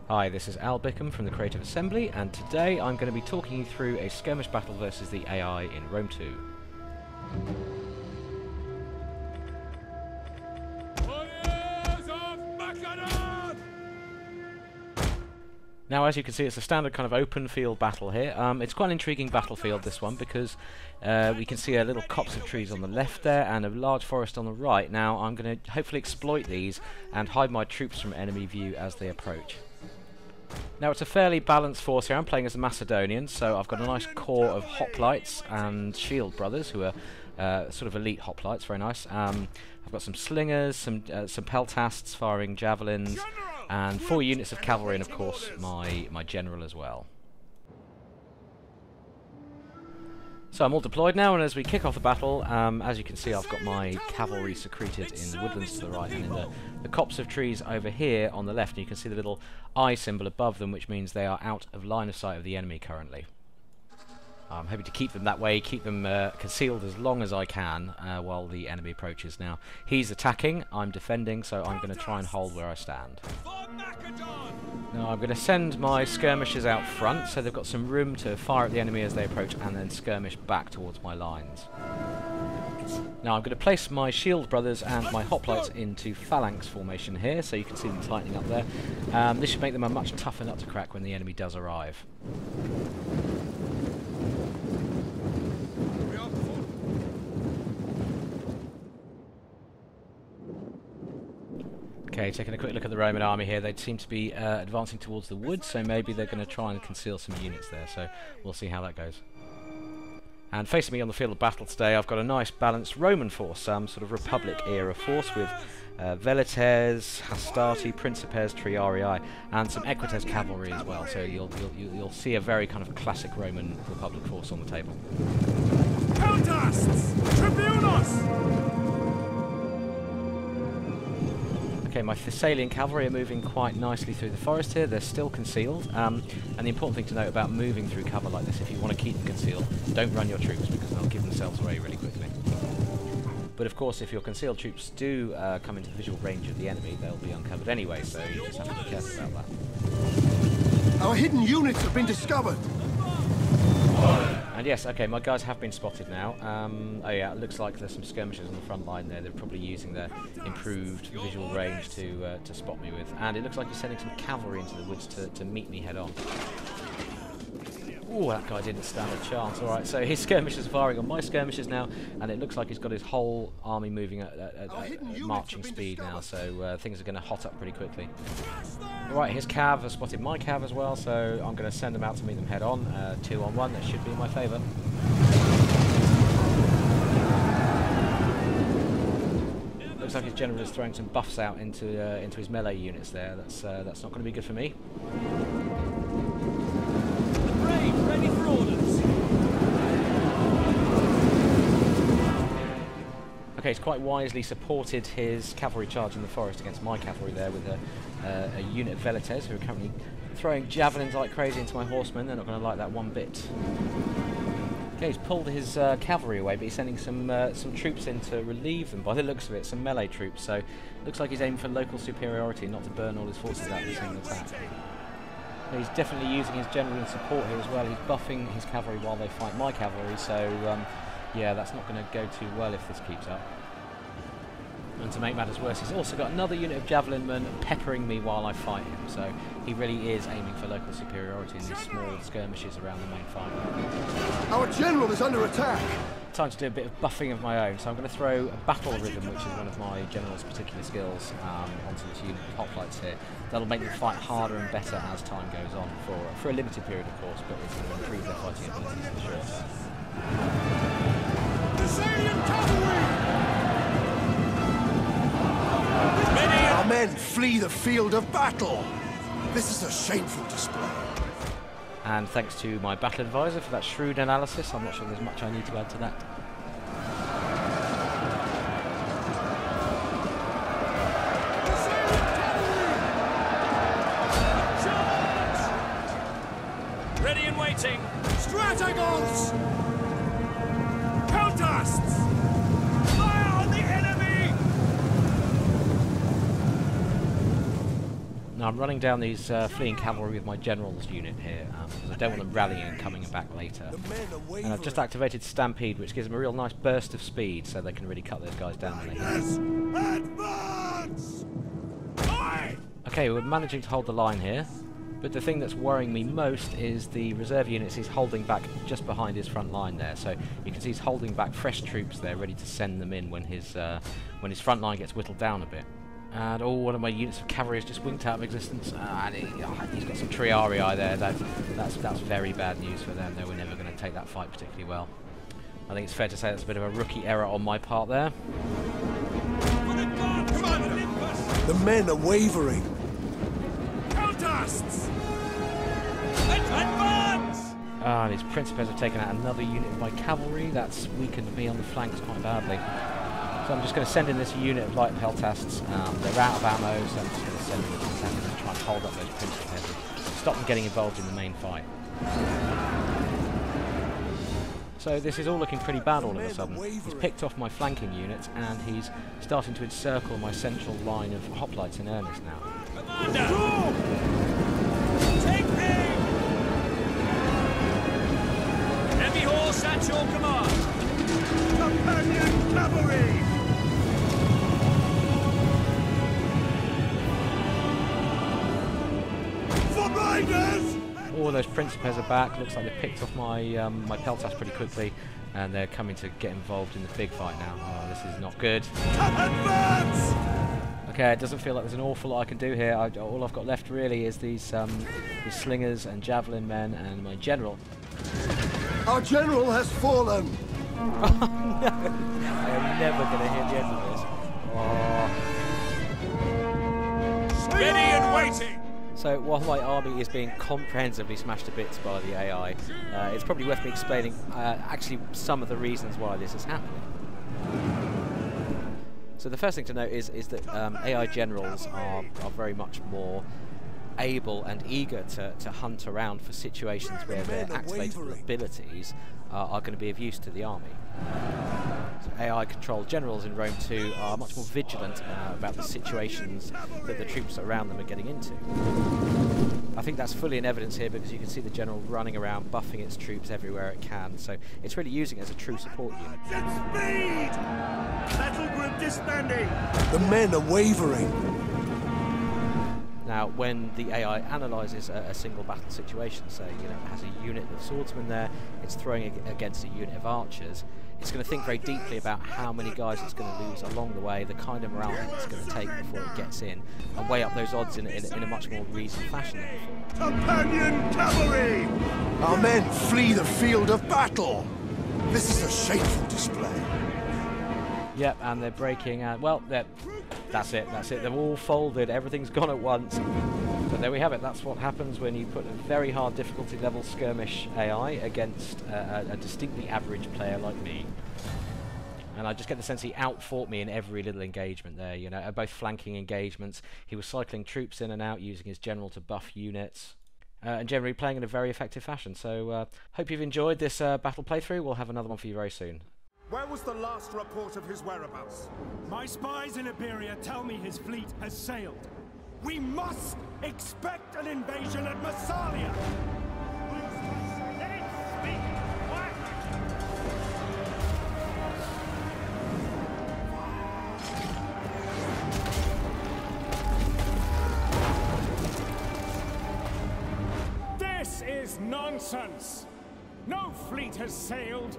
Hi, this is Al Bickham from the Creative Assembly, and today I'm going to be talking you through a skirmish battle versus the AI in Rome 2. Now, as you can see, it's a standard kind of open field battle here. It's quite an intriguing battlefield, this one, because we can see a little copse of trees on the left there and a large forest on the right. Now, I'm going to hopefully exploit these and hide my troops from enemy view as they approach. Now, it's a fairly balanced force here. I'm playing as a Macedonian, so I've got a nice core of hoplites and shield brothers who are sort of elite hoplites, very nice. I've got some slingers, some peltasts firing javelins, and 4 units of cavalry, and of course my general as well. So I'm all deployed now, and as we kick off the battle, as you can see, I've got my cavalry secreted in the woodlands to the right and in the copse of trees over here on the left, and you can see the little eye symbol above them, which means they are out of line of sight of the enemy currently. I'm hoping to keep them that way, keep them concealed as long as I can while the enemy approaches. Now, he's attacking, I'm defending, so I'm going to try and hold where I stand. Now, I'm going to send my skirmishers out front, so they've got some room to fire at the enemy as they approach and then skirmish back towards my lines. Now, I'm going to place my shield brothers and my hoplites into phalanx formation here, so you can see them tightening up there. This should make them a much tougher nut to crack when the enemy does arrive. Okay, taking a quick look at the Roman army here, they seem to be advancing towards the woods, so maybe they're going to try and conceal some units there, so we'll see how that goes. And facing me on the field of battle today, I've got a nice balanced Roman force, sort of Republic-era force with Velites, Hastati, Principes, Triarii, and some Equites cavalry as well, so you'll see a very kind of classic Roman Republic force on the table. Peltasts! Tribunos! Okay, my Thessalian cavalry are moving quite nicely through the forest here. They're still concealed, and the important thing to note about moving through cover like this, if you want to keep them concealed, don't run your troops because they'll give themselves away really quickly. But of course, if your concealed troops do come into visual range of the enemy, they'll be uncovered anyway, so you just have to be careful about that. Our hidden units have been discovered! And yes, okay, my guys have been spotted now. Oh yeah, it looks like there's some skirmishers on the front line there. They're probably using their improved visual range to spot me with. And it looks like he's sending some cavalry into the woods to meet me head on. Ooh, that guy didn't stand a chance. Alright, so his skirmishers are firing on my skirmishers now, and it looks like he's got his whole army moving at marching speed now, so things are going to hot up pretty quickly. Alright, his cav has spotted my cav as well, so I'm going to send them out to meet them head on. 2 on 1, that should be in my favour. Looks like his general is throwing some buffs out into his melee units there. That's not going to be good for me. Ready for orders! Okay, he's quite wisely supported his cavalry charge in the forest against my cavalry there with a unit of Velites who are currently throwing javelins like crazy into my horsemen. They're not going to like that one bit. Okay, he's pulled his cavalry away, but he's sending some troops in to relieve them, by the looks of it, some melee troops, so looks like he's aiming for local superiority, not to burn all his forces out in a single attack. He's definitely using his general in support here as well. He's buffing his cavalry while they fight my cavalry, so yeah, that's not going to go too well if this keeps up. And to make matters worse, he's also got another unit of javelin men peppering me while I fight him, so he really is aiming for local superiority in these small skirmishes around the main fight. Our general is under attack! Time to do a bit of buffing of my own, so I'm going to throw a battle rhythm, which is one of my general's particular skills, onto this unit of hoplites here. That'll make them fight harder and better as time goes on, for a limited period of course, but it's going to improve their fighting abilities in the short term. Thessalian cavalry! Our men flee the field of battle! This is a shameful display. And thanks to my battle advisor for that shrewd analysis. I'm not sure there's much I need to add to that. Ready and waiting! Strategons! Peltasts! Fire on the enemy! Now I'm running down these fleeing cavalry with my general's unit here, because I don't want them rallying and coming back later. And I've just activated Stampede, which gives them a real nice burst of speed, so they can really cut those guys down when they hit. Advance! Okay, we're managing to hold the line here, but the thing that's worrying me most is the reserve units he's holding back just behind his front line there. So you can see he's holding back fresh troops there, ready to send them in when his front line gets whittled down a bit. And one of my units of cavalry has just winked out of existence. And he's got some Triarii there. That's very bad news for them. They were never going to take that fight particularly well. I think it's fair to say that's a bit of a rookie error on my part there. The men are wavering. Countast! Advance! And his Principes have taken out another unit of my cavalry. That's weakened me on the flanks quite badly. So I'm just going to send in this unit of light peltasts. They're out of ammo, so I'm just going to send in the to try and hold up those Principes and stop them getting involved in the main fight. So this is all looking pretty bad all of a sudden. He's picked off my flanking units and he's starting to encircle my central line of hoplites in earnest now. Commander! Take aim! Heavy horse at your command! Companion cavalry! For riders! All those Principes are back. Looks like they've picked off my my peltasts pretty quickly, and they're coming to get involved in the big fight now. Oh, this is not good. Advance! Okay, it doesn't feel like there's an awful lot I can do here. All I've got left really is these slingers and javelin men and my general. Our general has fallen. Oh no! I am never going to hear the end of this. Oh. Ready and waiting! So while my army is being comprehensively smashed to bits by the AI, it's probably worth me explaining actually some of the reasons why this is happening. So the first thing to note is that AI generals are very much more able and eager to hunt around for situations where their activatable abilities are going to be of use to the army. So AI-controlled generals in Rome 2 are much more vigilant about the situations that the troops around them are getting into. I think that's fully in evidence here because you can see the general running around, buffing its troops everywhere it can, so it's really using it as a true support unit. Speed! Battle group disbanding! The men are wavering. Now, when the AI analyses a single battle situation, say, it has a unit of swordsmen there, it's throwing it against a unit of archers, it's going to think very deeply about how many guys it's going to lose along the way, the kind of morale hit it's going to take before it gets in, and weigh up those odds in a much more reasoned fashion than before. Companion cavalry! Our men flee the field of battle. This is a shameful display. Yep, and they're breaking, well, that's it, they've all folded, everything's gone at once. But there we have it, that's what happens when you put a very hard difficulty level skirmish AI against a distinctly average player like me. And I just get the sense he outfought me in every little engagement there, both flanking engagements. He was cycling troops in and out, using his general to buff units. And generally playing in a very effective fashion. So, hope you've enjoyed this battle playthrough. We'll have another one for you very soon. Where was the last report of his whereabouts? My spies in Iberia tell me his fleet has sailed. We must expect an invasion at Massalia! Let it speak! This is nonsense! No fleet has sailed!